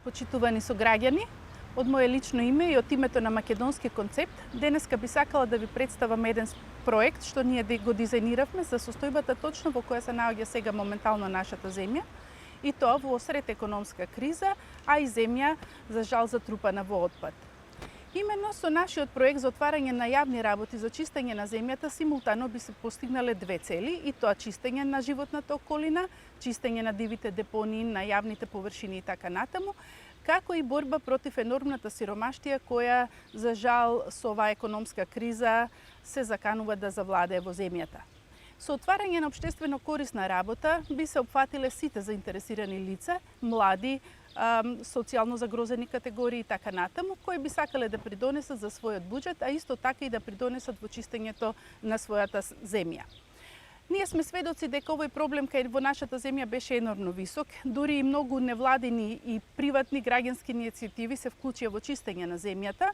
Почитувани сограѓани, од моje лично име и од името на Македонски концепт, денеска би сакала да ви представам еден проект што ние го дизајниравме за состојбата точно во која се наоѓа сега моментално нашата земја, и тоа во сред економска криза, а и земја за жал затрупана во отпад. Именно со нашиот проект за отварање на јавни работи за чистење на земјата симултано би се постигнале две цели, и тоа чистење на животната околина, чистење на дивите депонии на јавните површини и така натаму, како и борба против енормната сиромаштија која за жал со оваа економска криза се заканува да завладее во земјата. Со отварање на општествено корисна работа би се опфатиле сите заинтересирани лица, млади, социјално загрозени категории и така натаму, кои би сакале да придонесат за својот буџет, а исто така и да придонесат во чистењето на својата земја. Ние сме сведоци дека овој проблем кај во нашата земја беше енормно висок, дури и многу невладини и приватни граѓански иницијативи се вклучија во чистење на земјата.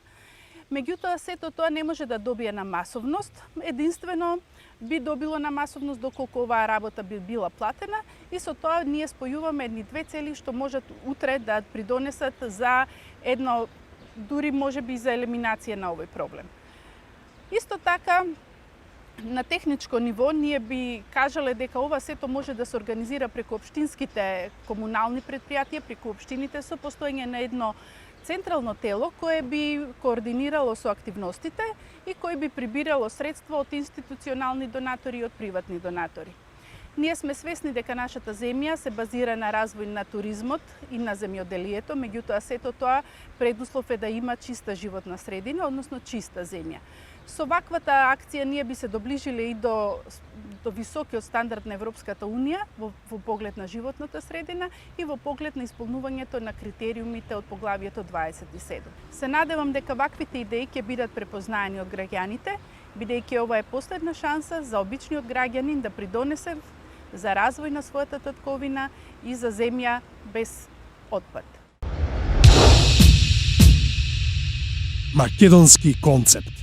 Меѓутоа, сето тоа не може да добие на масовност. Единствено би добило на масовност доколку оваа работа би била платена, и со тоа ние спојуваме едни две цели што можат утре да придонесат за едно, дури можеби за елиминација на овој проблем. Исто така, на техничко ниво ние би кажале дека ова сето може да се организира преку општинските комунални предпријатија, преку општините, со постоење на едно централно тело кое би координирало со активностите и кој би прибирало средства од институционални донатори и од приватни донатори. Ние сме свесни дека нашата земја се базира на развој на туризмот и на земјоделието, меѓутоа сето тоа предуслов е да има чиста животна средина, односно чиста земја. Со ваквата акција ние би се доближиле и до високиот стандард на Европската Унија во поглед на животната средина и во поглед на исполнувањето на критериумите од поглавието 27. Се надевам дека ваквите идеи ќе бидат препознаени од граѓаните, бидејќи ова е последна шанса за обичниот граѓанин да придонесе за развој на својата татковина и за земја без отпад. Македонски концепт.